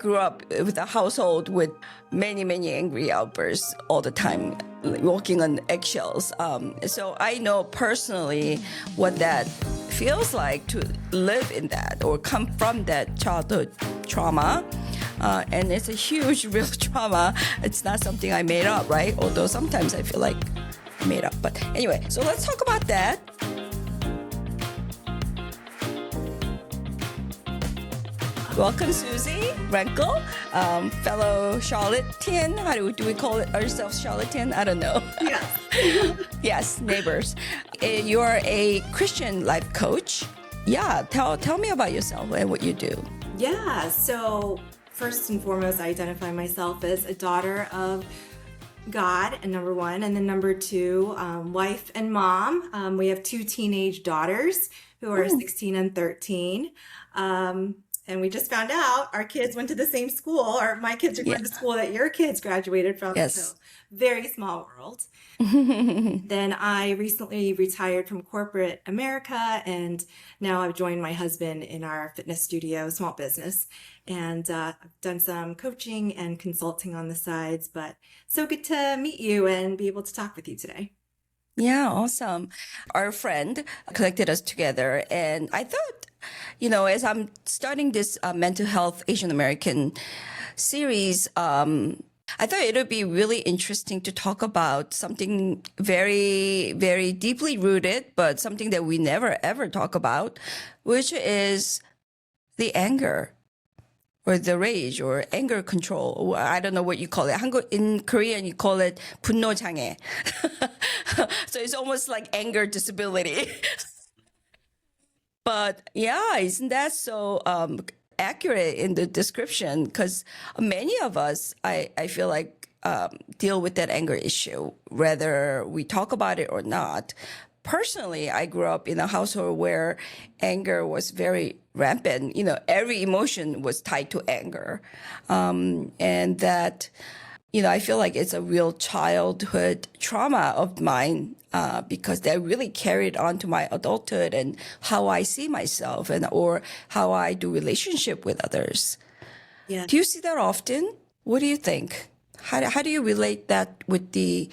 grew up with a household with many, many angry outbursts all the time, walking on eggshells. So I know personally what that feels like to live in that or come from that childhood trauma. And it's a huge, real trauma. It's not something I made up, right? Although sometimes I feel like I made up. But anyway, so let's talk about that. Welcome, Susie Runkle, fellow Charlottean. How do we call it ourselves, Charlottean? I don't know. Yes. Yes, neighbors. You are a Christian life coach. Yeah, tell me about yourself and what you do. Yeah, so first and foremost, I identify myself as a daughter of God, and number one, and then number two, wife and mom. We have two teenage daughters who are 16 and 13. And we just found out our kids went to the same school, or my kids are going to school that your kids graduated from. Yes. So very small world. Then I recently retired from corporate America, and now I've joined my husband in our fitness studio, small business. And I've done some coaching and consulting on the sides, but so good to meet you and be able to talk with you today. Yeah, awesome. Our friend connected us together, and I thought, as I'm starting this mental health Asian American series, I thought it would be really interesting to talk about something very, very deeply rooted, but something that we never ever talk about, which is the anger or the rage or anger control. I don't know what you call it. In Korean, you call it 분노장애. So it's almost like anger disability. But yeah, isn't that so accurate in the description? Because many of us, I feel like, deal with that anger issue, whether we talk about it or not. Personally, I grew up in a household where anger was very rampant. Every emotion was tied to anger. And that, I feel like it's a real childhood trauma of mine because that really carried on to my adulthood and how I see myself or how I do relationship with others. Yeah. Do you see that often? What do you think? How do you relate that with the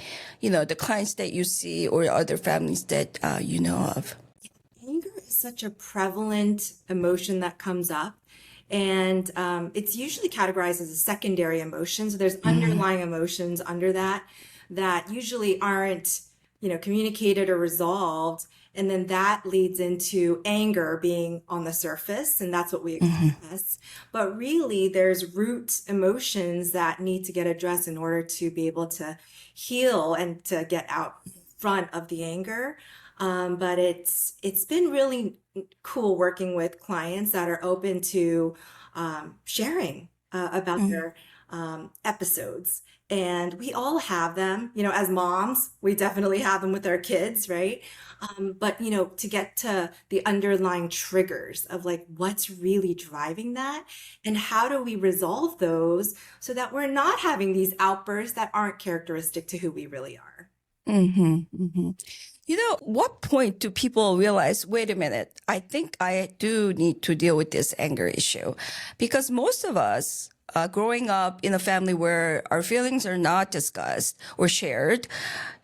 clients that you see or other families that you know of? Anger is such a prevalent emotion that comes up, and it's usually categorized as a secondary emotion. So there's underlying emotions under that usually aren't, communicated or resolved. And then that leads into anger being on the surface, and that's what we express. But really, there's root emotions that need to get addressed in order to be able to heal and to get out front of the anger. But it's been really cool working with clients that are open to sharing about their episodes. And we all have them, as moms, we definitely have them with our kids, right? But, to get to the underlying triggers of like what's really driving that and how do we resolve those so that we're not having these outbursts that aren't characteristic to who we really are. What point do people realize, wait a minute, I think I do need to deal with this anger issue? Because most of us, growing up in a family where our feelings are not discussed or shared,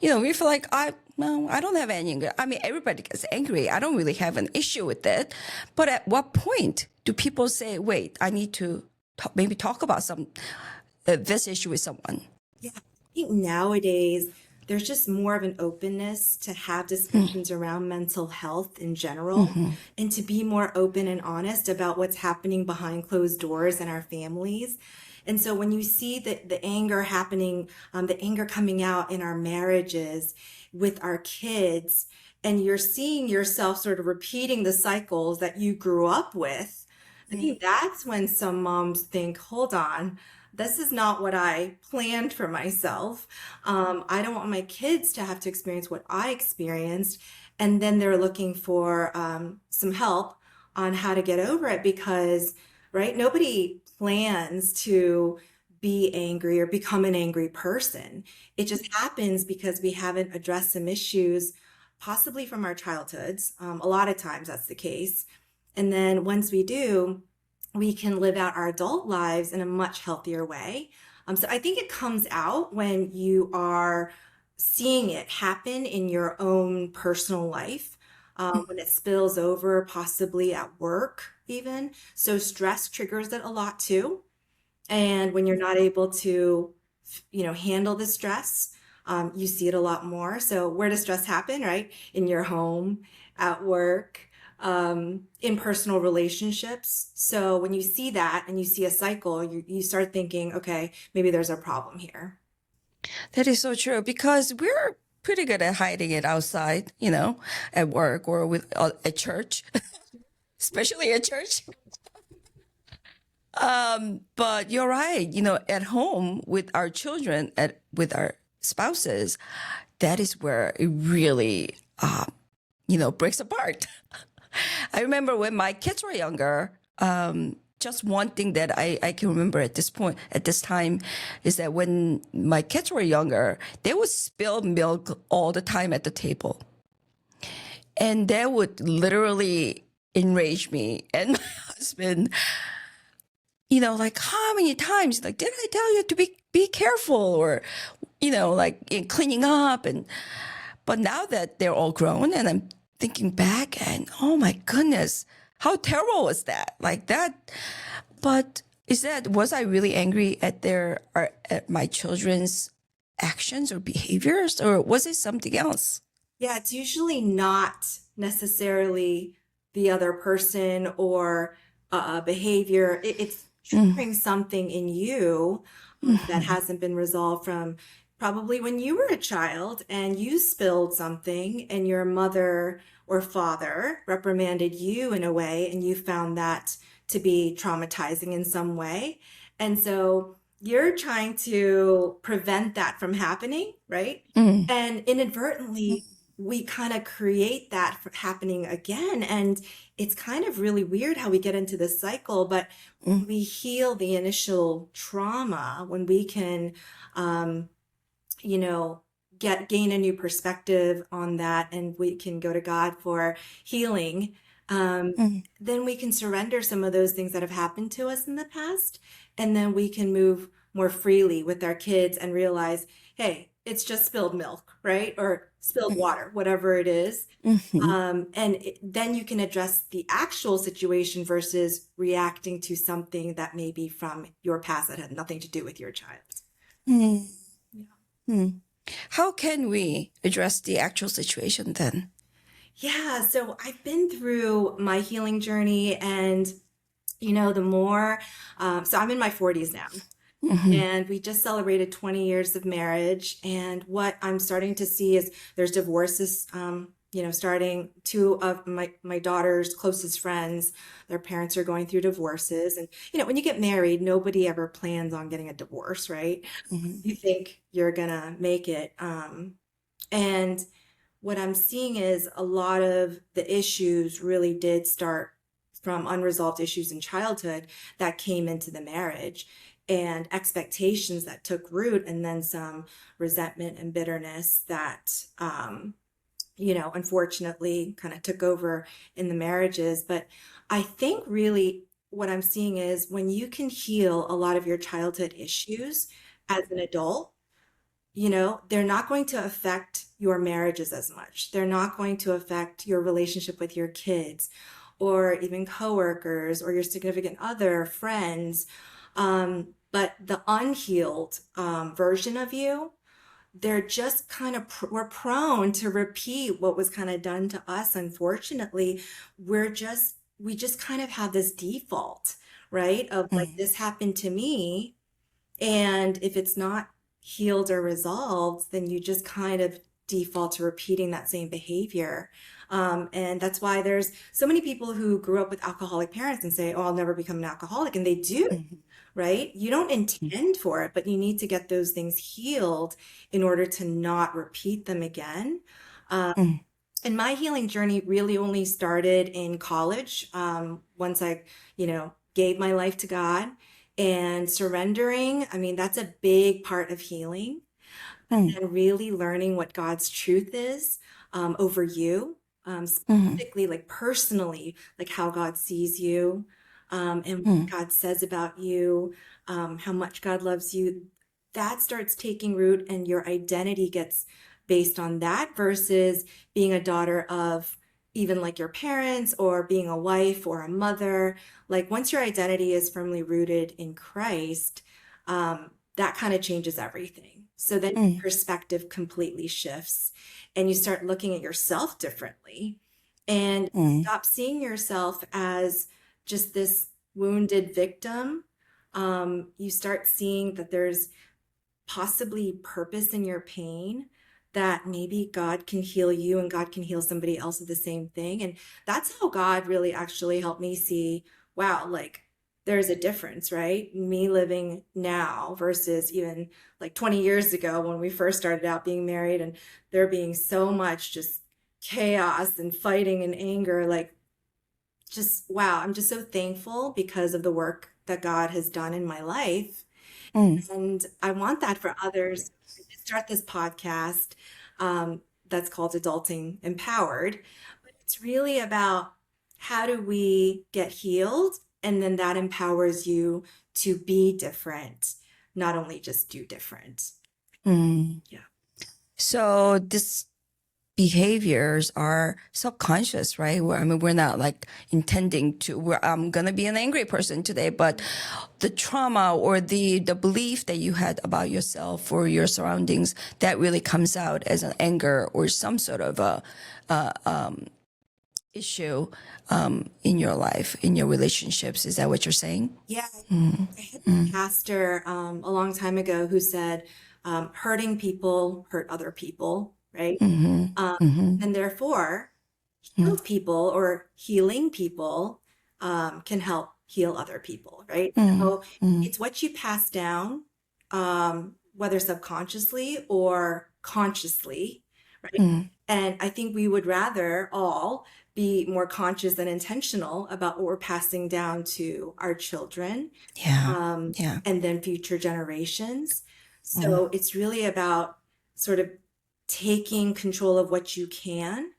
we feel like, I don't have any anger. I mean, everybody gets angry. I don't really have an issue with it. But at what point do people say, wait, I need to maybe talk about this issue with someone? Yeah, I think nowadays there's just more of an openness to have discussions around mental health in general and to be more open and honest about what's happening behind closed doors in our families. And so when you see the anger happening, the anger coming out in our marriages with our kids, and you're seeing yourself sort of repeating the cycles that you grew up with, I think that's when some moms think, hold on, this is not what I planned for myself. I don't want my kids to have to experience what I experienced. And then they're looking for some help on how to get over it because, right, nobody plans to be angry or become an angry person. It just happens because we haven't addressed some issues, possibly from our childhoods. A lot of times that's the case. And then once we do, we can live out our adult lives in a much healthier way. So I think it comes out when you are seeing it happen in your own personal life, when it spills over, possibly at work, even. So stress triggers it a lot too. And when you're not able to, handle the stress, you see it a lot more. So where does stress happen, right? In your home, at work, in personal relationships. So when you see that and you see a cycle, you start thinking, okay, maybe there's a problem here. That is so true because we're pretty good at hiding it outside, at work or with at church, especially at church. But you're right, at home with our children, with our spouses, that is where it really, breaks apart. I remember when my kids were younger, just one thing that I can remember at this time, is that when my kids were younger, they would spill milk all the time at the table. And that would literally enrage me and my husband, like how many times, like, did I tell you to be careful or, like in cleaning up but now that they're all grown and I'm thinking back and oh my goodness, how terrible was that? Like that. But was I really angry at my children's actions or behaviors, or was it something else? Yeah, it's usually not necessarily the other person or behavior. It's Mm, triggering something in you that mhm, hasn't been resolved from probably when you were a child and you spilled something and your mother or father reprimanded you in a way and you found that to be traumatizing in some way. And so you're trying to prevent that from happening, right? mm, And inadvertently, we kind of create that happening again. And it's kind of really weird how we get into this cycle, but mm, we heal the initial trauma when we can, um, you know, gain a new perspective on that, and we can go to God for healing. Um, mm, then we can surrender some of those things that have happened to us in the past, and then we can move more freely with our kids and realize, hey, it's just spilled milk, right? Or spilled water, whatever it is. mhm, Then you can address the actual situation versus reacting to something that may be from your past that had nothing to do with your child. mm, Yeah. mm. How can we address the actual situation then? Yeah, so I've been through my healing journey, and the more, so I'm in my 40s now, Hmm. and we just celebrated 20 years of marriage. And what I'm starting to see is there's divorces, starting. Two of my daughter's closest friends, their parents are going through divorces. And, when you get married, nobody ever plans on getting a divorce, right? Hmm. You think you're gonna make it. And what I'm seeing is a lot of the issues really did start from unresolved issues in childhood that came into the marriage, and expectations that took root, and then some resentment and bitterness that, unfortunately kind of took over in the marriages. But I think really what I'm seeing is when you can heal a lot of your childhood issues as an adult, they're not going to affect your marriages as much. They're not going to affect your relationship with your kids or even coworkers or your significant other, friends. But the unhealed version of you, they're just kind of, we're prone to repeat what was kind of done to us. Unfortunately, we just kind of have this default, right? Of like, Mm, this happened to me, and if it's not healed or resolved, then you just kind of default to repeating that same behavior. And that's why there's so many people who grew up with alcoholic parents and say, oh, I'll never become an alcoholic. And they do, mhm, right? You don't mm, intend for it, but you need to get those things healed in order to not repeat them again. Um, mm, and my healing journey really only started in college. Once I, gave my life to God and surrendering. I mean, that's a big part of healing, mm, and really learning what God's truth is over you, mhm, specifically, like personally, like how God sees you. and what God says about you, how much God loves you, that starts taking root and your identity gets based on that versus being a daughter of even like your parents or being a wife or a mother. Like once your identity is firmly rooted in Christ, that kind of changes everything. So then your perspective completely shifts and you start looking at yourself differently and stop seeing yourself as just this wounded victim. You start seeing that there's possibly purpose in your pain, that maybe God can heal you and God can heal somebody else of the same thing. And that's how God really actually helped me see, wow, like there's a difference, right? Me living now versus even like 20 years ago when we first started out being married and there being so much just chaos and fighting and anger. Like, just wow, I'm just so thankful because of the work that God has done in my life. And I want that for others. I did start this podcast that's called Adulting Empowered. But it's really about how do we get healed? And then that empowers you to be different, not only just do different. Yeah. So this behaviors are subconscious, right? I mean, we're not like intending to, I'm going to be an angry person today, but the trauma or the belief that you had about yourself or your surroundings, that really comes out as an anger or some sort of a issue in your life, in your relationships. Is that what you're saying? Yeah. I had a pastor a long time ago who said, hurting people hurt other people, right? And therefore, healed people or healing people can help heal other people, right? So it's what you pass down, whether subconsciously or consciously, right? And I think we would rather all be more conscious and intentional about what we're passing down to our children, and then future generations. So it's really about sort of taking control of what you can,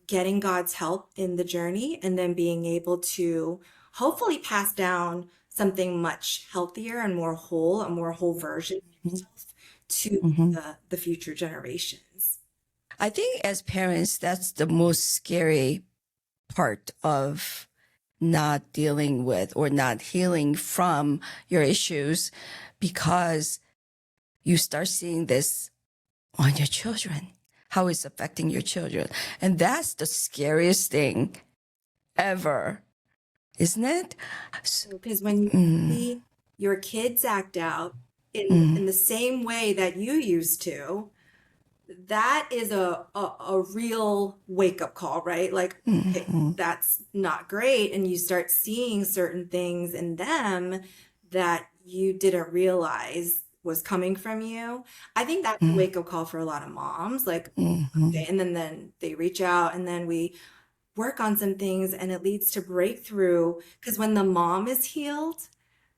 getting God's help in the journey, and then being able to hopefully pass down something much healthier and more whole, a more whole version of yourself to the future generations. I think as parents, that's the most scary part of not dealing with or not healing from your issues, because you start seeing this on your children, how it's affecting your children. And that's the scariest thing ever, isn't it? Because when you see your kids act out in the same way that you used to, that is a real wake-up call, right? Like, okay, that's not great. And you start seeing certain things in them that you didn't realize was coming from you. I think that's a wake-up call for a lot of moms. Like, okay, and then they reach out and then we work on some things and it leads to breakthrough. Because when the mom is healed,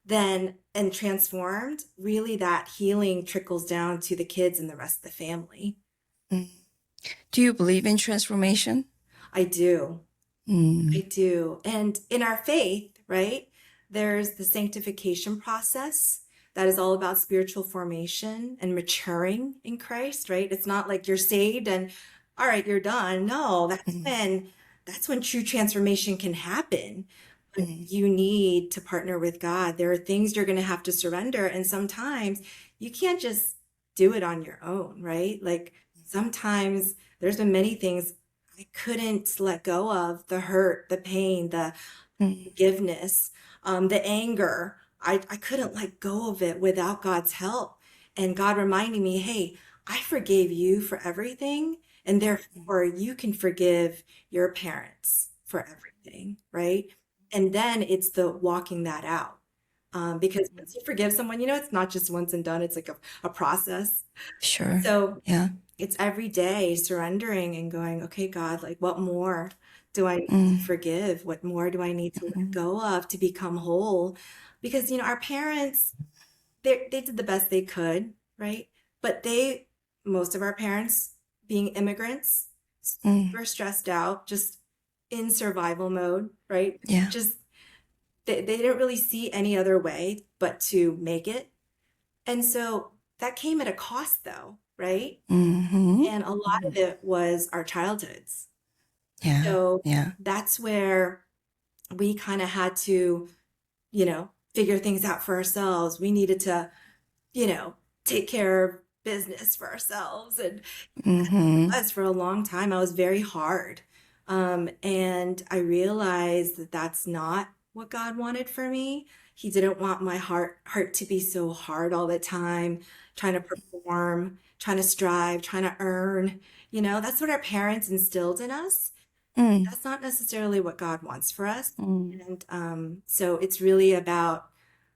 then and transformed, really that healing trickles down to the kids and the rest of the family. Do you believe in transformation? I do. I do. And in our faith, right, there's the sanctification process that is all about spiritual formation and maturing in Christ, right? It's not like you're saved and all right, you're done. No, that's when true transformation can happen. But you need to partner with God. There are things you're going to have to surrender. And sometimes you can't just do it on your own, right? Like sometimes there's been many things I couldn't let go of, the hurt, the pain, the forgiveness, the anger. I couldn't let go of it without God's help. And God reminding me, hey, I forgave you for everything. And therefore you can forgive your parents for everything, right? And then it's the walking that out. Because once you forgive someone, it's not just once and done. It's like a process. Sure. So Yeah. it's every day surrendering and going, okay, God, like what more do I need to forgive? What more do I need to let go of to become whole? Because, our parents, they did the best they could, right? But most of our parents being immigrants, super stressed out, just in survival mode, right? Yeah. Just they didn't really see any other way but to make it. And so that came at a cost though, right? Mm-hmm. And a lot Mm-hmm. of it was our childhoods. Yeah. So Yeah. that's where we kind of had to, figure things out for ourselves. We needed to, you know, take care of business for ourselves. And Mm-hmm. was for a long time. I was very hard. And I realized that that's not what God wanted for me. He didn't want my heart to be so hard all the time, trying to perform, trying to strive, trying to earn. That's what our parents instilled in us. Mm, That's not necessarily what God wants for us. mm, And so it's really about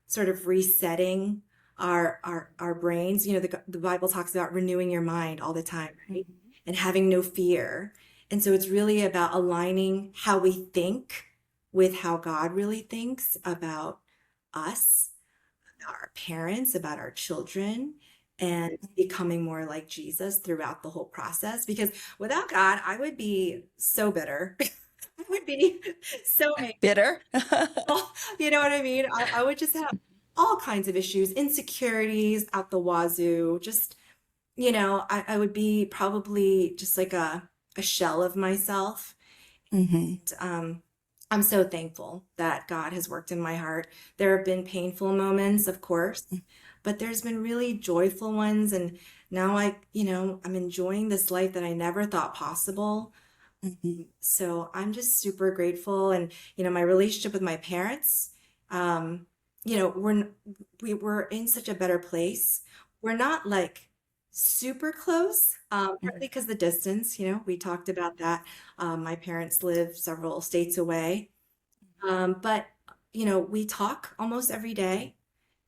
sort of resetting our brains. The Bible talks about renewing your mind all the time, right? mhm, And having no fear. And so it's really about aligning how we think with how God really thinks about us, our parents, about our children, and becoming more like Jesus throughout the whole process. Because without God, I would be so bitter. I would be so angry. bitter. You know what I mean? I would just have all kinds of issues, insecurities out the wazoo. Just, I would be probably just like a shell of myself. Hmm. um, I'm so thankful that God has worked in my heart. There have been painful moments, of course, but there's been really joyful ones. And now I'm enjoying this life that I never thought possible. Hmm. So I'm just super grateful. And, my relationship with my parents, um, we were in such a better place. We're not like super close, partly because the distance, we talked about that. My parents live several states away. But, we talk almost every day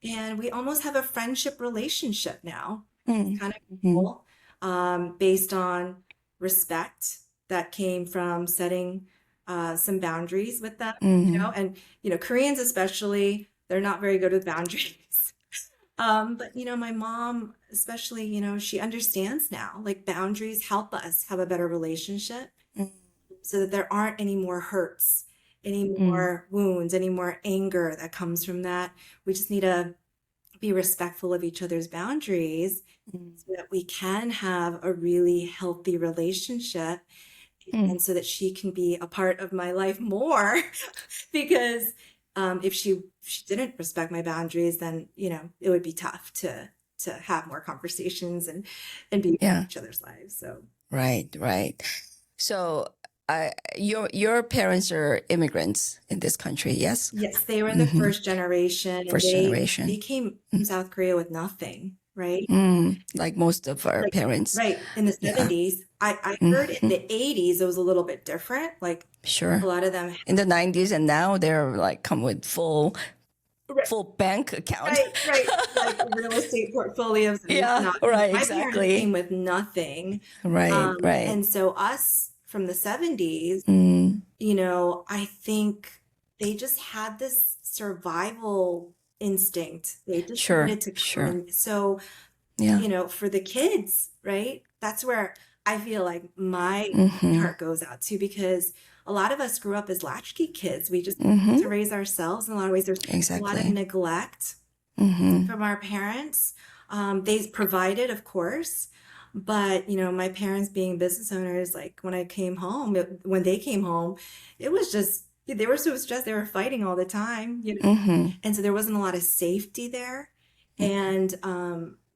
and we almost have a friendship relationship now. It's Hmm. kind of Hmm. cool, based on respect that came from setting some boundaries with them, Hmm. and, Koreans especially, they're not very good with boundaries. But my mom, especially, she understands now, like boundaries help us have a better relationship so that there aren't any more hurts, any Hmm. more wounds, any more anger that comes from that. We just need to be respectful of each other's boundaries so that we can have a really healthy relationship Hmm. and so that she can be a part of my life more because if she didn't respect my boundaries, then it would be tough to have more conversations and be in Yeah. each other's lives. So Right. Right. So, your parents are immigrants in this country, yes? yes, they were the Hmm. first generation, and First they generation. came from South Korea with nothing, right? Mm, like most of our Like, parents. right, in the Yeah. 70s. I heard in Hmm. the 80s it was a little bit different. Like a Sure. lot of them, In the 90s, and now they're like come with right, full bank account. right, like real estate portfolios and Yeah, whatnot. right, My parents came exactly. with nothing. Right, right. And so us from the 70s, Mm, I think they just had this survival instinct. They just sure, wanted to come sure. in. So, Yeah. for the kids, right? That's where I feel like my Mm-hmm. heart goes out to because a lot of us grew up as latchkey kids. We just Mm-hmm. to raise ourselves in a lot of ways. There's a lot of Exactly. neglect Mm-hmm. from our parents. They provided, of course, but my parents being business owners, like when I came home, when they came home, it was just they were so stressed. They were fighting all the time, Mm-hmm. and so there wasn't a lot of safety there. And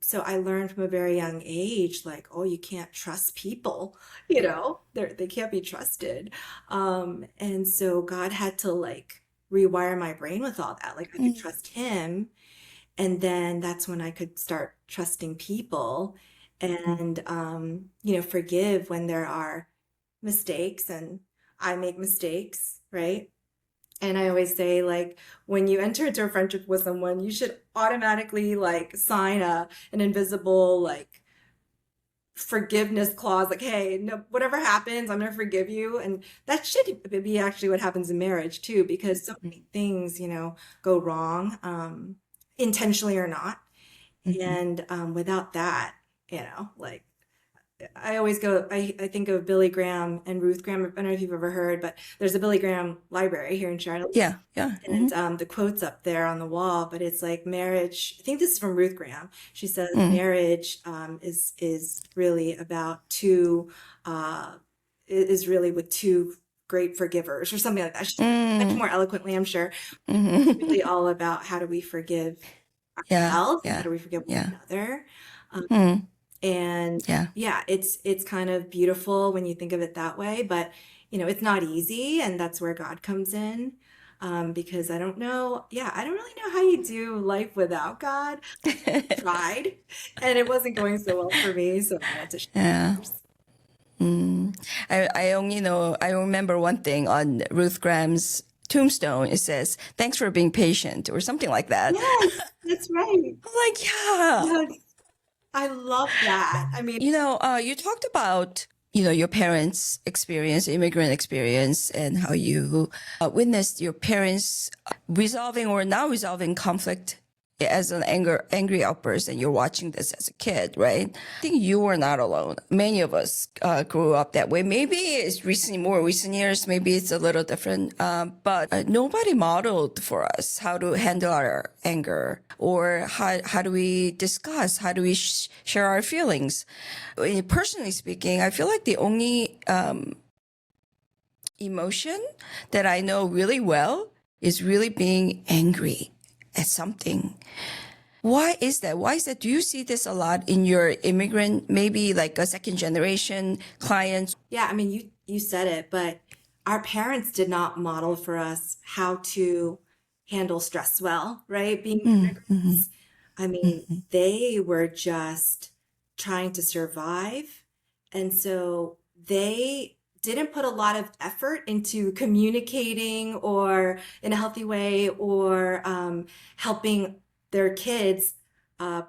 so I learned from a very young age, like, oh, you can't trust people, they can't be trusted. And so God had to like rewire my brain with all that. Like I could trust Him, and then that's when I could start trusting people and, forgive when there are mistakes and I make mistakes, right? And I always say, like, when you enter into a friendship with someone, you should automatically like sign an invisible like forgiveness clause, like, hey, no, whatever happens, I'm gonna forgive you. And that should be actually what happens in marriage too, because so many things, go wrong, intentionally or not. Mm-hmm. And without that, like I always go, I think of Billy Graham and Ruth Graham. I don't know if you've ever heard, but there's a Billy Graham library here in Charlotte. Yeah, yeah. And the quote's up there on the wall, but it's like marriage. I think this is from Ruth Graham. She says marriage is really about two, is really with two great forgivers or something like that. She said it much more eloquently, I'm sure. It's really all about how do we forgive Yeah, ourselves, how yeah, do we forgive one yeah. another. Mm, And yeah. yeah, it's kind of beautiful when you think of it that way, but it's not easy, and that's where God comes in. Because I don't know, yeah, I don't really know how you do life without God. Tried, and it wasn't going so well for me, so I wanted to share. Yeah. I only know, I remember one thing on Ruth Graham's tombstone. It says, "Thanks for being patient," or something like that. Yes, that's right. I'm like, yeah. Yes, I love that. I mean, You talked about, your parents' experience, immigrant experience, and how you witnessed your parents resolving or not resolving conflict as an angry outburst, and you're watching this as a kid, right? I think you were not alone. Many of us grew up that way. Maybe it's more recent years, maybe it's a little different, but nobody modeled for us how to handle our anger, or how do we discuss, how do we share our feelings. Personally speaking, I feel like the only emotion that I know really well is really being angry at something. Why is that? Why is that? Do you see this a lot in your immigrant, maybe like a second generation clients? yeah, I mean, you said it, but our parents did not model for us how to handle stress well, right? Being immigrants, I mean, they were just trying to survive. And so they didn't put a lot of effort into communicating or in a healthy way, or helping their kids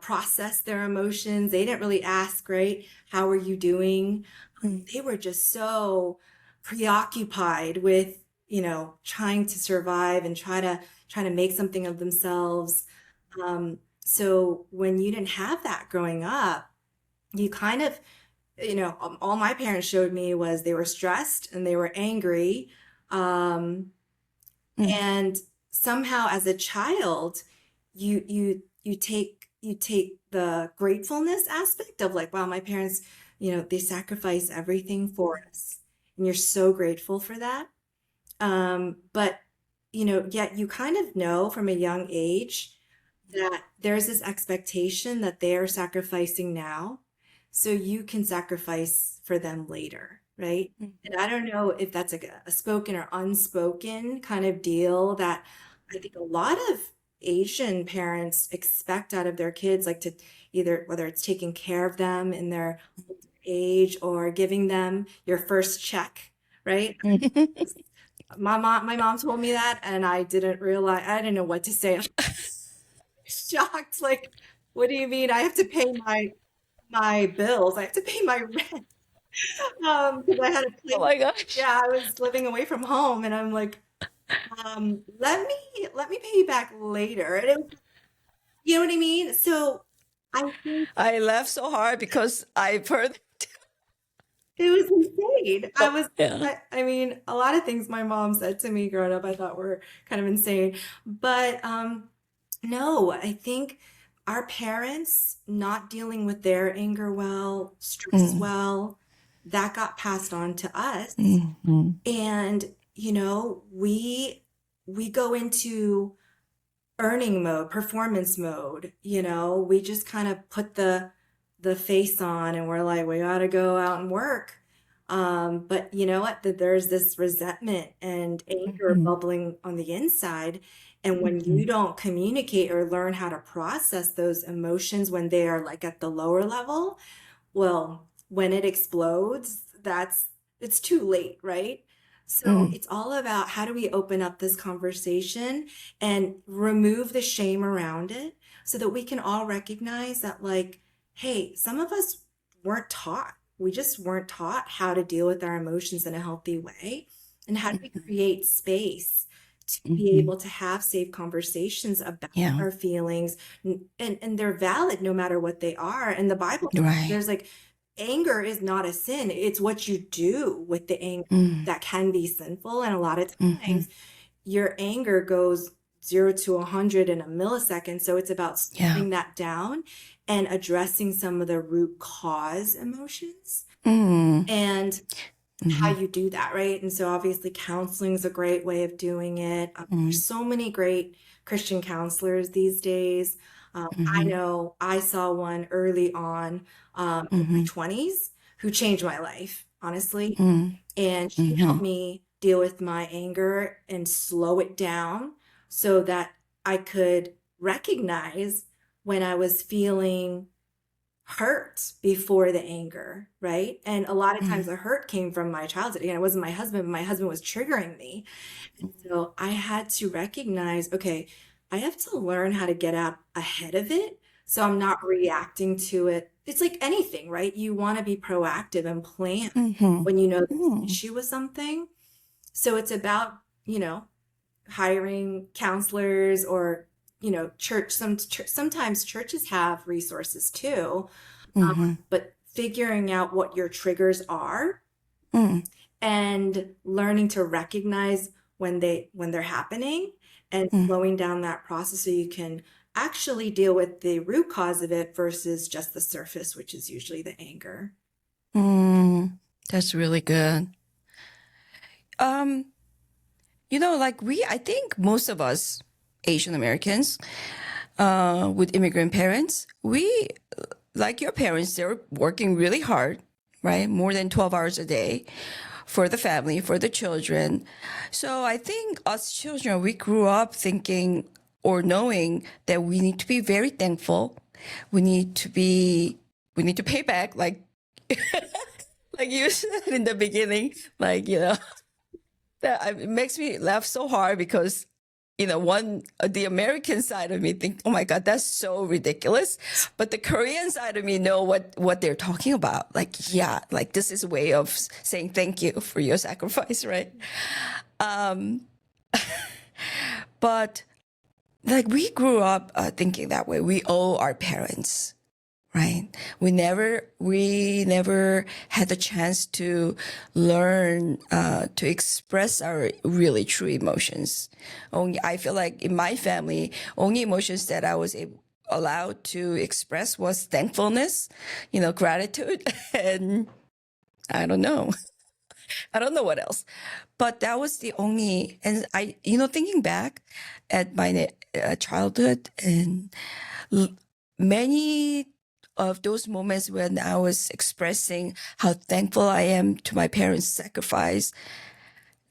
process their emotions. They didn't really ask, right? How are you doing? They were just so preoccupied with, trying to survive and trying to make something of themselves. So when you didn't have that growing up, you kind of, all my parents showed me was they were stressed and they were angry. And somehow as a child, you take the gratefulness aspect of like, wow, my parents, they sacrifice everything for us. And you're so grateful for that. But, yet you kind of know from a young age that there's this expectation that they're sacrificing now, so you can sacrifice for them later, right? And I don't know if that's a spoken or unspoken kind of deal that I think a lot of Asian parents expect out of their kids, like to either, whether it's taking care of them in their older age or giving them your first check, right? My mom told me that, and I didn't realize, I didn't know what to say. Shocked, like, what do you mean? I have to pay my bills. I have to pay my rent. Because I had a Oh place. my gosh. Yeah, I was living away from home, and I'm like, let me pay you back later. And you know what I mean? So I think I laughed so hard because I've heard. it was insane. Yeah. I mean, a lot of things my mom said to me growing up, I thought were kind of insane. But no, I think our parents not dealing with their anger well, stress well, that got passed on to us. And, we go into earning mode, performance mode, we just kind of put the face on and we're like, we gotta go out and work. But you know what? That there's this resentment and anger bubbling on the inside. And when you don't communicate or learn how to process those emotions when they are like at the lower level, well, when it explodes, it's too late, right? So it's all about how do we open up this conversation and remove the shame around it so that we can all recognize that, like, hey, some of us weren't taught. We just weren't taught how to deal with our emotions in a healthy way. And how do we create space to be able to have safe conversations about Yeah. our feelings? And they're valid no matter what they are. And the Bible, Right. there's like anger is not a sin. It's what you do with the anger Mm. that can be sinful. And a lot of Mhm. times your anger goes 0 to 100 in a millisecond. So it's about Yeah. slowing that down and addressing some of the root cause emotions Mm. and how Mhm. you do that, right? And so obviously counseling is a great way of doing it. Mm. There's so many great Christian counselors these days. I Mhm. know I saw one early on in my Mhm. 20s who changed my life, honestly. Mm. And she helped Mhm. me deal with my anger and slow it down so that I could recognize when I was feeling hurt before the anger, right? And a lot of times Mm. the hurt came from my childhood. Again, it wasn't my husband, but my husband was triggering me. And so I had to recognize, okay, I have to learn how to get out ahead of it so I'm not reacting to it. It's like anything, right? You want to be proactive and plan Mhm. when you know there's an Mm. issue with something. So it's about, hiring counselors or, sometimes churches have resources too, Mhm. but figuring out what your triggers are Mm. and learning to recognize when they're happening and Mm. slowing down that process so you can actually deal with the root cause of it versus just the surface, which is usually the anger. Mm. That's really good. Um, like I think most of us Asian Americans, with immigrant parents, we, like your parents, they're working really hard, right? More than 12 hours a day for the family, for the children. So I think us children, we grew up thinking or knowing that we need to be very thankful. We need to be, we need to pay back, like you said in the beginning, that it makes me laugh so hard because the American side of me think, oh my God, that's so ridiculous, but the Korean side of me know what they're talking about. Like, yeah, like this is a way of saying thank you for your sacrifice, right? But like we grew up thinking that way. We owe our parents, right? We never had the chance to learn to express our really true emotions. Only I feel like in my family, only emotions that I was allowed to express was thankfulness, gratitude, and I don't know. I don't know what else, but that was the only. And thinking back at my childhood and many of those moments when I was expressing how thankful I am to my parents' sacrifice,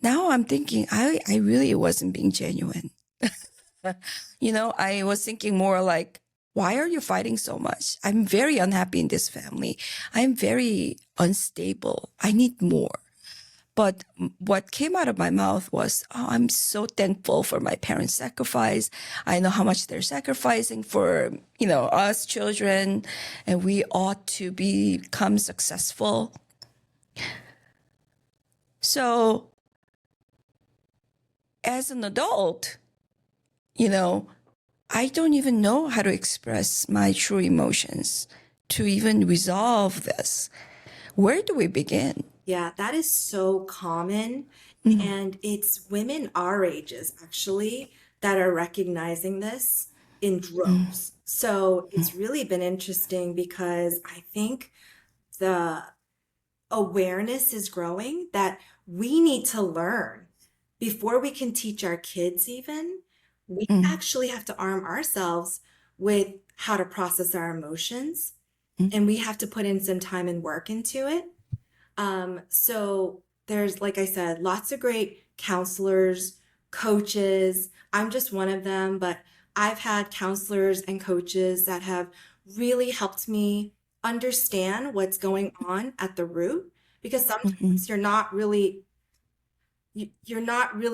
now I'm thinking I really wasn't being genuine. I was thinking more like, why are you fighting so much? I'm very unhappy in this family. I'm very unstable. I need more. But what came out of my mouth was, oh, I'm so thankful for my parents' sacrifice. I know how much they're sacrificing for, us children, and we ought to become successful. So as an adult, you know, I don't even know how to express my true emotions to even resolve this. Where do we begin? Yeah, that is so common. Mm. And it's women our ages actually that are recognizing this in Mm. droves. So it's really been interesting because I think the awareness is growing that we need to learn before we can teach our kids, even. We Mm. actually have to arm ourselves with how to process our emotions, Mm. and we have to put in some time and work into it. So there's, like I said, lots of great counselors, coaches. I'm just one of them, but I've had counselors and coaches that have really helped me understand what's going on at the root because Mm. sometimes you're not really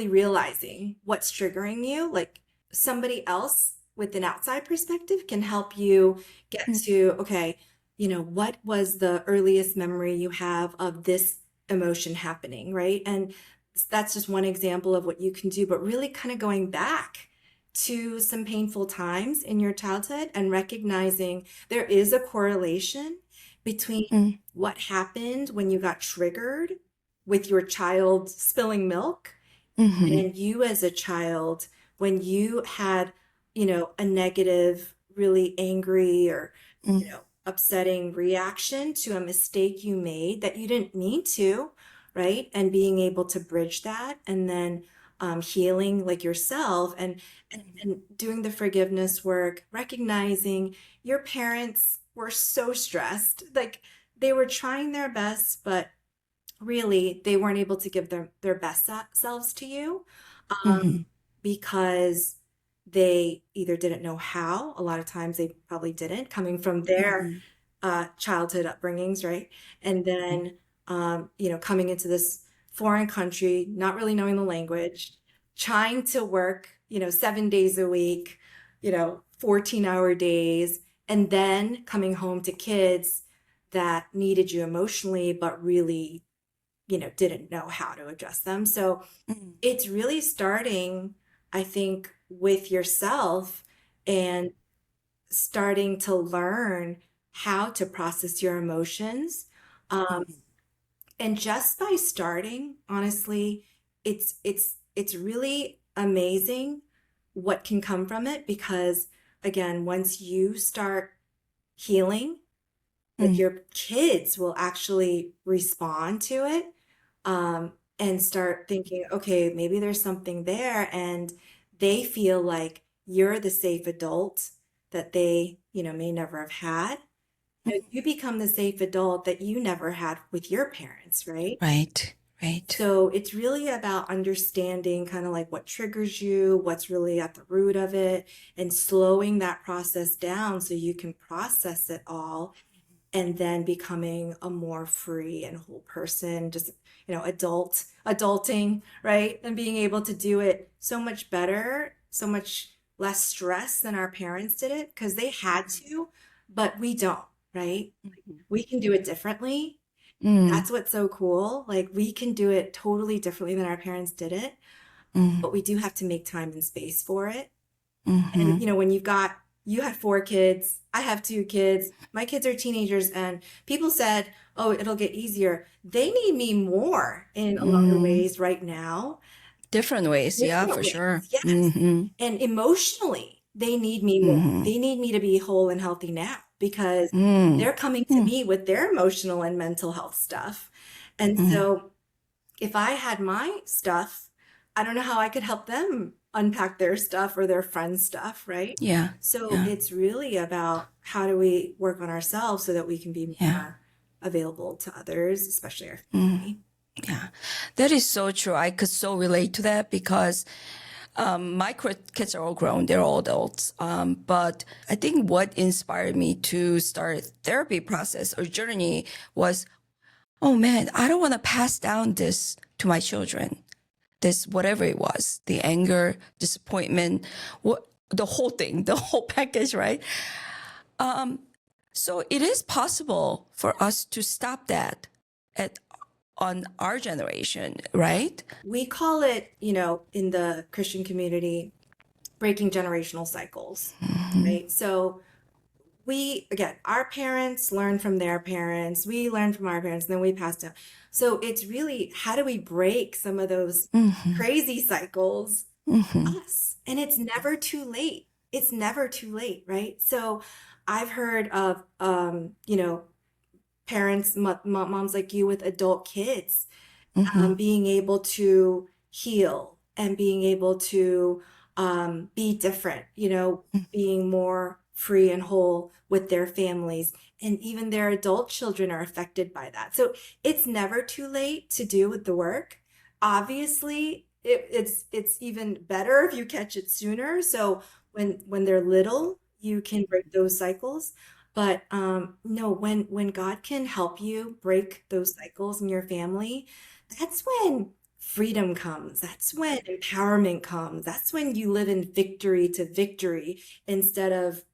realizing what's triggering you. Like somebody else with an outside perspective can help you get Mm. to, okay, what was the earliest memory you have of this emotion happening, right? And that's just one example of what you can do, but really kind of going back to some painful times in your childhood and recognizing there is a correlation between Mm, what happened when you got triggered with your child spilling milk mhm, and you as a child when you had, a negative, really angry or, mm, upsetting reaction to a mistake you made that you didn't mean to, right? And being able to bridge that and then healing like yourself and doing the forgiveness work, recognizing your parents were so stressed, like they were trying their best, but really they weren't able to give their best selves to you mhm, because they either didn't know how, a lot of times they probably didn't, coming from their mhm, childhood upbringings, right? And mhm, then, coming into this foreign country, not really knowing the language, trying to work, 7 days a week, 14-hour days, and then coming home to kids that needed you emotionally, but really, didn't know how to address them. So mhm, it's really starting, I think, with yourself and starting to learn how to process your emotions. Um, mhm, and just by starting, honestly, it's really amazing what can come from it because again, once you start healing, like mhm, your kids will actually respond to it and start thinking, okay, maybe there's something there. And they feel like you're the safe adult that they, may never have had. You mhm. become the safe adult that you never had with your parents, right? Right, right. So it's really about understanding kind of like what triggers you, what's really at the root of it, and slowing that process down so you can process it all and then becoming a more free and whole person, just, adulting, right? And being able to do it so much better, so much less stress than our parents did it because they had to, but we don't, right? Mhm, We can do it differently. mm, That's what's so cool. Like we can do it totally differently than our parents did it, mm, but we do have to make time and space for it. And mhm, when you had 4 kids, I have 2 kids, my kids are teenagers, and people said, oh, it'll get easier. They need me more in a lot of mm. ways right now, Different ways, yeah, different for ways, sure. yes. Mm-hmm, And emotionally, they need me more. mm-hmm, They need me to be whole and healthy now because mm, they're coming to mm, me with their emotional and mental health stuff. And mm. so if I had my stuff, I don't know how I could help them unpack their stuff or their friends' stuff, right? Yeah, So yeah, it's really about how do we work on ourselves so that we can be yeah. more available to others, especially our Mm. family. Yeah, that is so true. I could so relate to that because my kids are all grown, they're all adults. But I think what inspired me to start a therapy process or journey was, oh man, I don't want to pass down this to my children. This, whatever it was, the anger, disappointment, what, the whole thing, the whole package, right? So it is possible for us to stop that at on our generation, right? We call it, in the Christian community, breaking generational cycles, Mm-hmm. right? So again, our parents learn from their parents, we learn from our parents, and then we pass down. So it's really how do we break some of those Mm-hmm. crazy cycles Mm-hmm. us? And it's never too late. It's never too late, right? So I've heard of, parents, moms like you with adult kids Mm-hmm. being able to heal and being able to be different, being more free and whole with their families. And even their adult children are affected by that. So it's never too late to do with the work. Obviously, it's even better if you catch it sooner. So when they're little, you can break those cycles. But no, when God can help you break those cycles in your family, that's when freedom comes. That's when empowerment comes. That's when you live in victory to victory instead of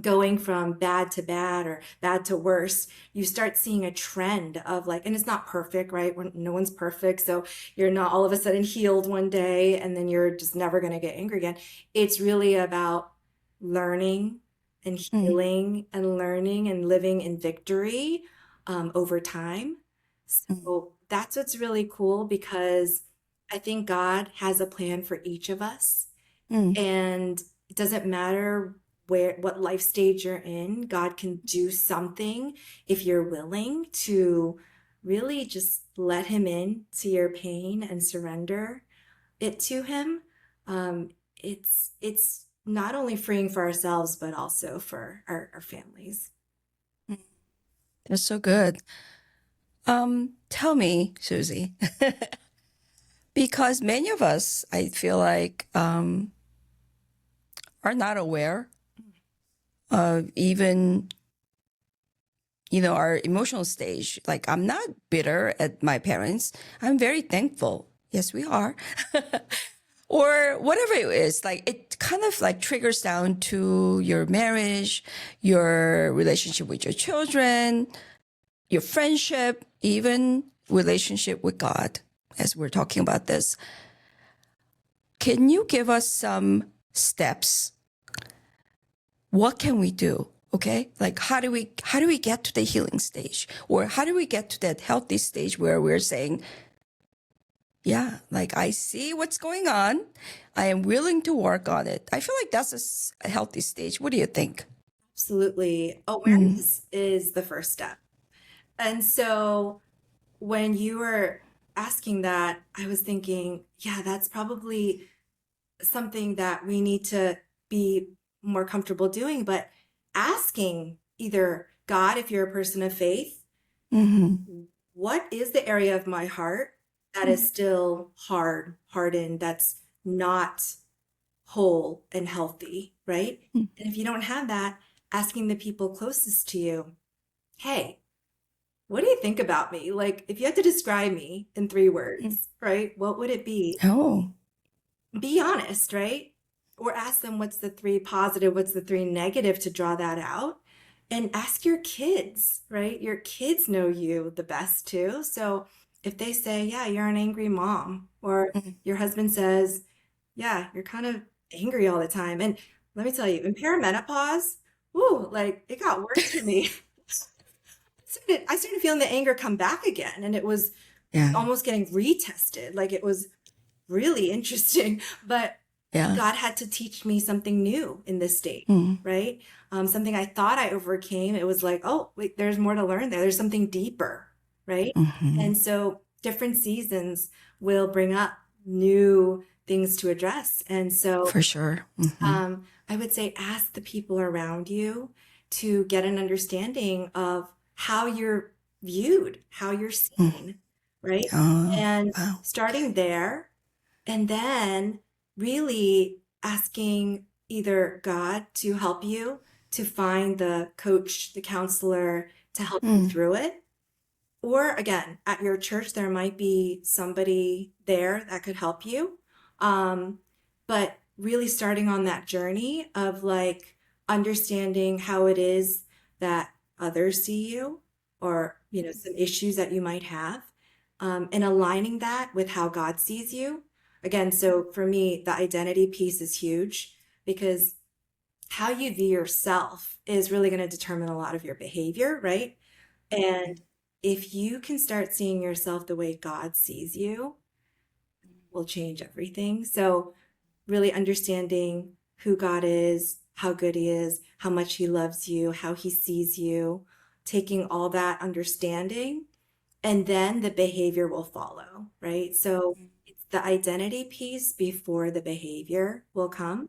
going from bad to bad or bad to worse. You start seeing a trend of like, and it's not perfect, right? No one's perfect. So you're not all of a sudden healed one day and then you're just never going to get angry again. It's really about learning and Mm, healing and learning and living in victory over time. mm, So that's what's really cool because I think God has a plan for each of us. mm. And it doesn't matter what life stage you're in, God can do something if you're willing to really just let him in to your pain and surrender it to him. Um, it's not only freeing for ourselves, but also for our families. That's so good. Tell me, Susie, because many of us, I feel like, are not aware of even, our emotional stage. Like, I'm not bitter at my parents. I'm very thankful. Yes, we are. Or whatever it is, like it kind of like triggers down to your marriage, your relationship with your children, your friendship, even relationship with God, as we're talking about this. Can you give us some steps? What can we do? Okay? Like how do we get to the healing stage? Or how do we get to that healthy stage where we're saying, yeah, like I see what's going on. I am willing to work on it. I feel like that's a healthy stage. What do you think? Absolutely. Mm, Awareness is the first step. And so when you were asking that, I was thinking, yeah, that's probably something that we need to be more comfortable doing, but asking either God, if you're a person of faith, mm-hmm, what is the area of my heart that is still hardened, that's not whole and healthy, right? mm-hmm. And if you don't have that, asking the people closest to you, hey, what do you think about me? Like, if you had to describe me in 3 words, right, what would it be? Oh, Be honest, right? Or ask them what's the 3 positive, what's the 3 negative to draw that out. And ask your kids, right? Your kids know you the best too. So if they say, yeah, you're an angry mom, or mm, your husband says, yeah, you're kind of angry all the time. And let me tell you, in perimenopause, ooh, like it got worse for me. I started feeling the anger come back again, and it was yeah, almost getting retested. Like it was really interesting. But yeah. God had to teach me something new in this state, Mm, right? Something I thought I overcame. It was like, oh, wait, there's more to learn there. There's something deeper, right? mm-hmm. And so different seasons will bring up new things to address. And so For sure. Mm-hmm. I would say ask the people around you to get an understanding of how you're viewed, how you're Mm. seen, right? Oh, And wow. starting there, and then really asking either God to help you to find the coach, the counselor to help you Mm, through it. Or again, at your church, there might be somebody there that could help you. Um, but really starting on that journey of like understanding how it is that others see you or, some issues that you might have, and aligning that with how God sees you. Again, so for me, the identity piece is huge because how you view yourself is really going to determine a lot of your behavior, right? And if you can start seeing yourself the way God sees you, will change everything. So, really understanding who God is, how good He is, how much He loves you, how He sees you, taking all that understanding, and then the behavior will follow, right? So, it's the identity piece before the behavior will come.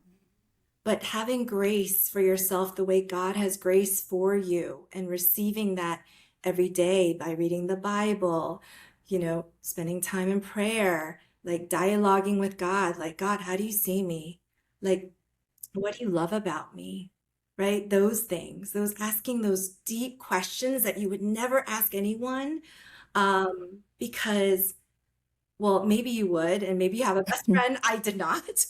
But having grace for yourself the way God has grace for you and receiving that every day by reading the Bible, spending time in prayer, like dialoguing with God, like, God, how do you see me? Like, what do you love about me? Right? Those things, those asking those deep questions that you would never ask anyone, because, well, maybe you would, and maybe you have a best mm, friend. I did not.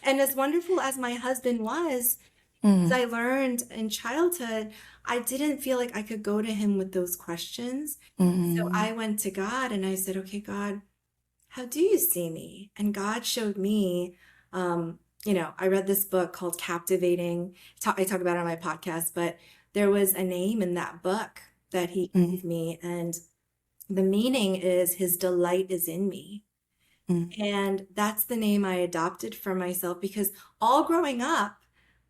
And as wonderful as my husband was, as mm, I learned in childhood, I didn't feel like I could go to him with those questions. So mm, I went to God and I said, okay, God, how do you see me? And God showed me, I read this book called Captivating. I talk about it on my podcast, but there was a name in that book that he Mm, gave me, and the meaning is his delight is in me. mm, And that's the name I adopted for myself because all growing up,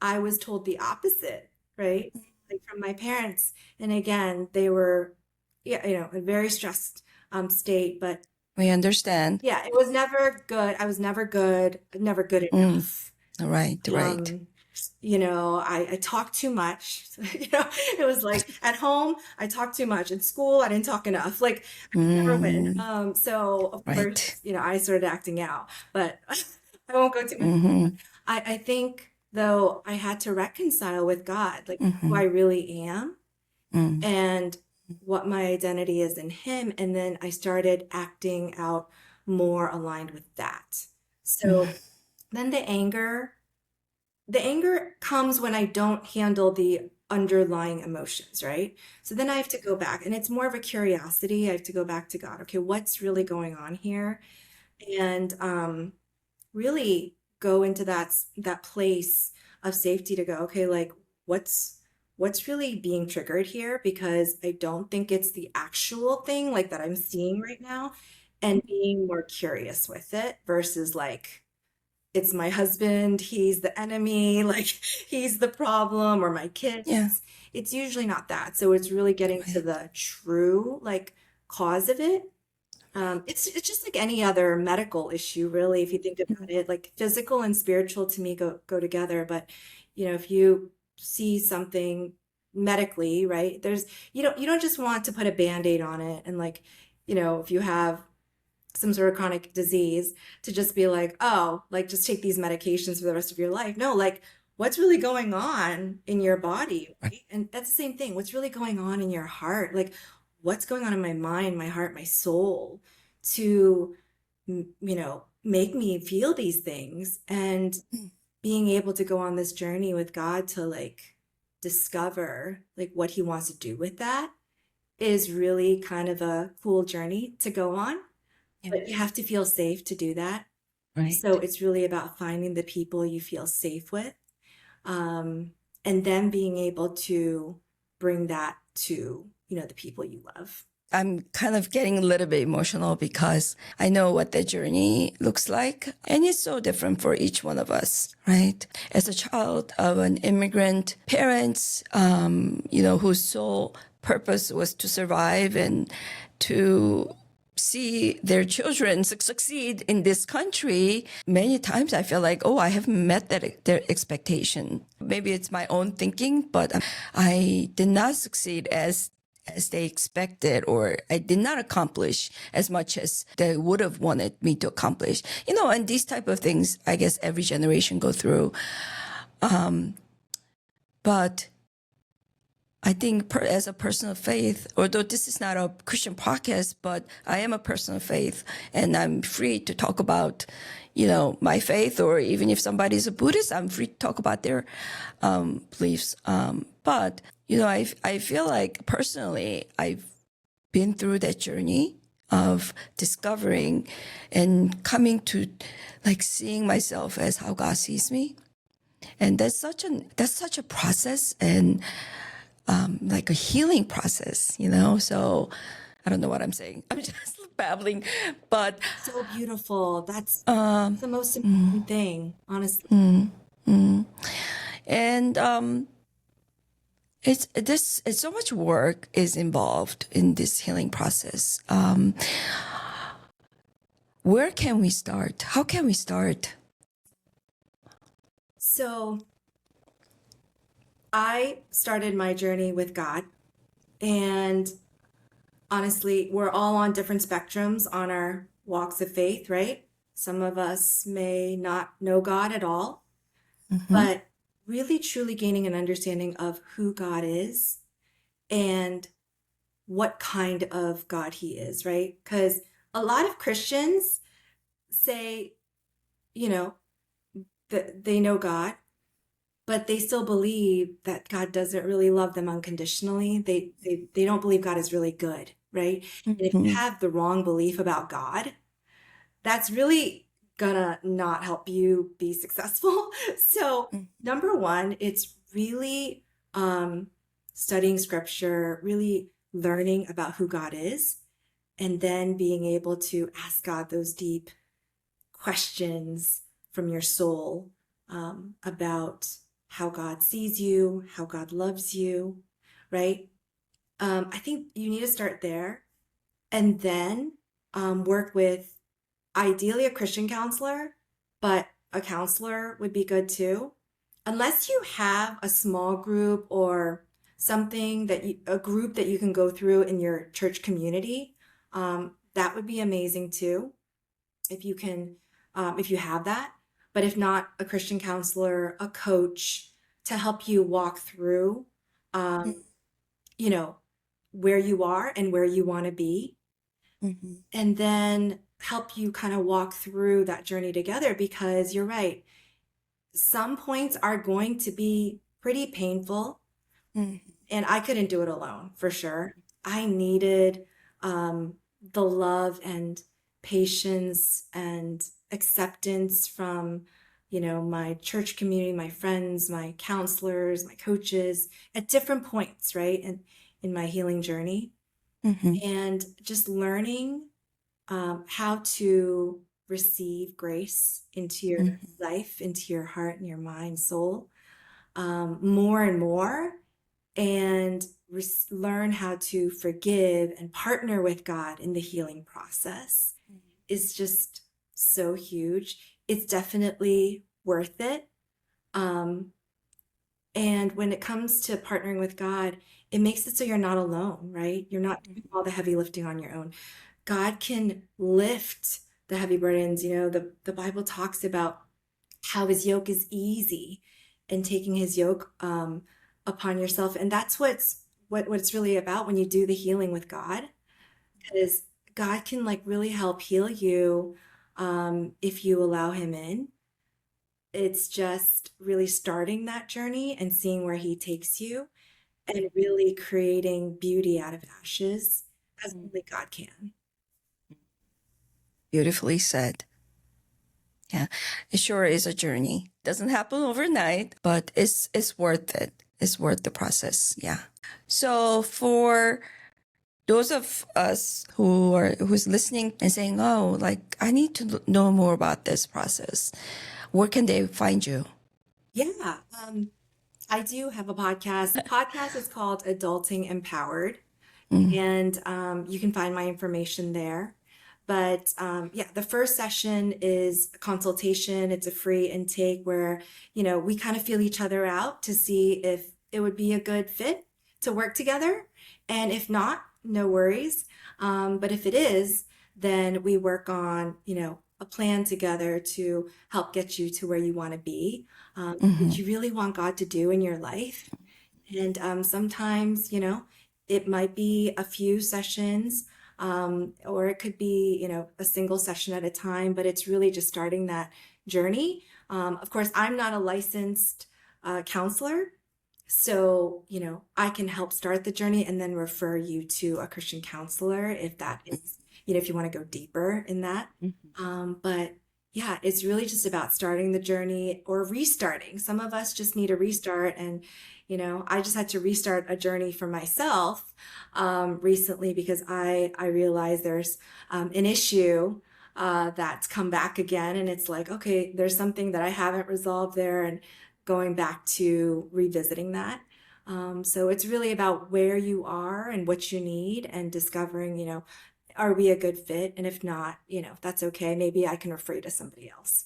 I was told the opposite, right? Like from my parents. And again, they were, yeah, a very stressed state, but we understand. yeah, it was never good. I was never good Mm, enough. right, right. Um, I talked too much. It was like at home, I talked too much. In school, I didn't talk enough. Like I could never win. Mm, So of right. course, I started acting out, but I won't go too much. Mm-hmm, I think though I had to reconcile with God, like who mm-hmm, I really am mm, and what my identity is in Him. And then I started acting out more aligned with that. So mm, then the anger comes when I don't handle the underlying emotions, right? So then I have to go back, and it's more of a curiosity. I have to go back to God. Okay, what's really going on here? And really go into that place of safety to go, okay, like what's really being triggered here? Because I don't think it's the actual thing like that I'm seeing right now, and being more curious with it versus like it's my husband, he's the enemy, like he's the problem, or my yeah, kids. It's usually not that. So it's really getting to right. the true like cause of it. It's just like any other medical issue, really, if you think about it. Like physical and spiritual to me go together. But if you see something medically, right, you don't just want to put a Band-Aid on it and like, if you have some sort of chronic disease to just be like, oh, like just take these medications for the rest of your life. No, like what's really going on in your body, Right. right? And that's the same thing. What's really going on in your heart? Like what's going on in my mind, my heart, my soul to, make me feel these things and Mm, being able to go on this journey with God to like discover like what he wants to do with that is really kind of a cool journey to go on, yeah, but you have to feel safe to do that. So right. it's really about finding the people you feel safe with, um, and then being able to bring that to, the people you love. I'm kind of getting a little bit emotional because I know what the journey looks like. And it's so different for each one of us, right? As a child of an immigrant parents, whose sole purpose was to survive and to see their children succeed in this country, many times I feel like, oh, I haven't met their expectation. Maybe it's my own thinking, but I did not succeed as they expected, or I did not accomplish as much as they would have wanted me to accomplish. And these type of things, I guess every generation go through. But I think as a person of faith, although this is not a Christian podcast, but I am a person of faith and I'm free to talk about, my faith, or even if somebody's a Buddhist, I'm free to talk about their beliefs. But, I feel like personally, I've been through that journey of discovering and coming to like seeing myself as how God sees me. And that's such a process, and like a healing process, So I don't know what I'm saying. I'm just babbling, but So beautiful. That's um, the most mm, important thing, honestly. mm, mm. And it's so much work is involved in this healing process. Where can we start? How can we start? So I started my journey with God, and honestly, we're all on different spectrums on our walks of faith, right? Some of us may not know God at all, Mm-hmm. but really truly gaining an understanding of who God is and what kind of God he is, right? Because a lot of Christians say, you know, that they know God, but they still believe that God doesn't really love them unconditionally. They don't believe God is really good, right? And if you Mm-hmm. have the wrong belief about God, that's really gonna not help you be successful. So number one, it's really studying scripture, really learning about who God is, and then being able to ask God those deep questions from your soul about how God sees you, how God loves you, right? I think you need to start there and then work with ideally a Christian counselor, but a counselor would be good too. Unless you have a small group or something a group that you can go through in your church community, that would be amazing too. If you can, if you have that, but if not, a Christian counselor, a coach to help you walk through, you know, where you are and where you want to be, and then help you kind of walk through that journey together, because you're right. Some points are going to be pretty painful, and I couldn't do it alone for sure. I needed the love and patience and acceptance from, my church community, my friends, my counselors, my coaches at different points, right? And in my healing journey, and just learning how to receive grace into your life, into your heart and your mind, soul, more and more, and learn how to forgive and partner with God in the healing process is just so huge. It's definitely worth it. And when it comes to partnering with God, it makes it so you're not alone, right? You're not doing all the heavy lifting on your own. God can lift the heavy burdens. The Bible talks about how his yoke is easy and taking his yoke upon yourself. And that's what it's really about when you do the healing with God, is God can really help heal you if you allow him in. It's just really starting that journey and seeing where he takes you and really creating beauty out of ashes as only God can. Beautifully said. Yeah, it sure is a journey. Doesn't happen overnight, but it's worth it. It's worth the process. Yeah. So for those of us who's listening and saying, "Oh, I need to know more about this process," where can they find you? Yeah, I do have a podcast. The podcast is called Adulting Empowered, and you can find my information there. But yeah, the first session is a consultation. It's a free intake where, we kind of feel each other out to see if it would be a good fit to work together. And if not, no worries. But if it is, then we work on, a plan together to help get you to where you want to be, what you really want God to do in your life. And sometimes, it might be a few sessions, or it could be, a single session at a time, but it's really just starting that journey. Of course, I'm not a licensed counselor, so, I can help start the journey and then refer you to a Christian counselor if that is, if you want to go deeper in that. But yeah, it's really just about starting the journey or restarting. Some of us just need a restart. And, I just had to restart a journey for myself recently because I realized there's an issue that's come back again. And it's like, okay, there's something that I haven't resolved there, and going back to revisiting that. So it's really about where you are and what you need and discovering, are we a good fit? And if not, that's okay. Maybe I can refer you to somebody else.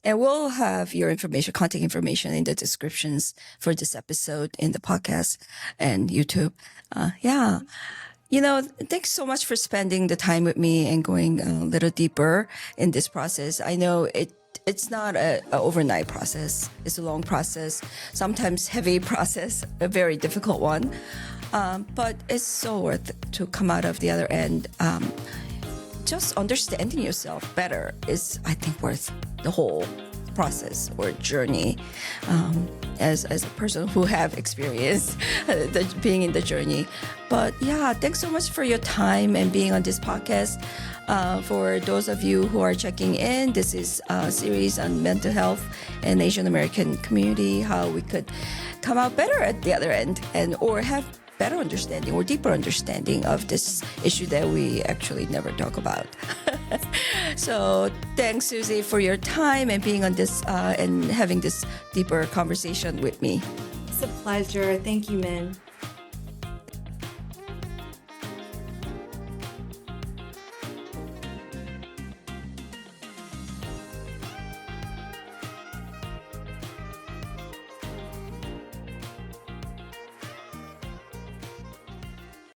And we'll have your contact information in the descriptions for this episode in the podcast and YouTube. Yeah. Thanks so much for spending the time with me and going a little deeper in this process. I know it's not an overnight process. It's a long process, sometimes heavy process, a very difficult one. But it's so worth it to come out of the other end. Just understanding yourself better is, I think, worth the whole process or journey as a person who have experienced being in the journey. But yeah, thanks so much for your time and being on this podcast. For those of you who are checking in, this is a series on mental health and Asian American community, how we could come out better at the other end or have better understanding or deeper understanding of this issue that we actually never talk about. So thanks, Susie, for your time and being on this and having this deeper conversation with me. It's a pleasure. Thank you, Min.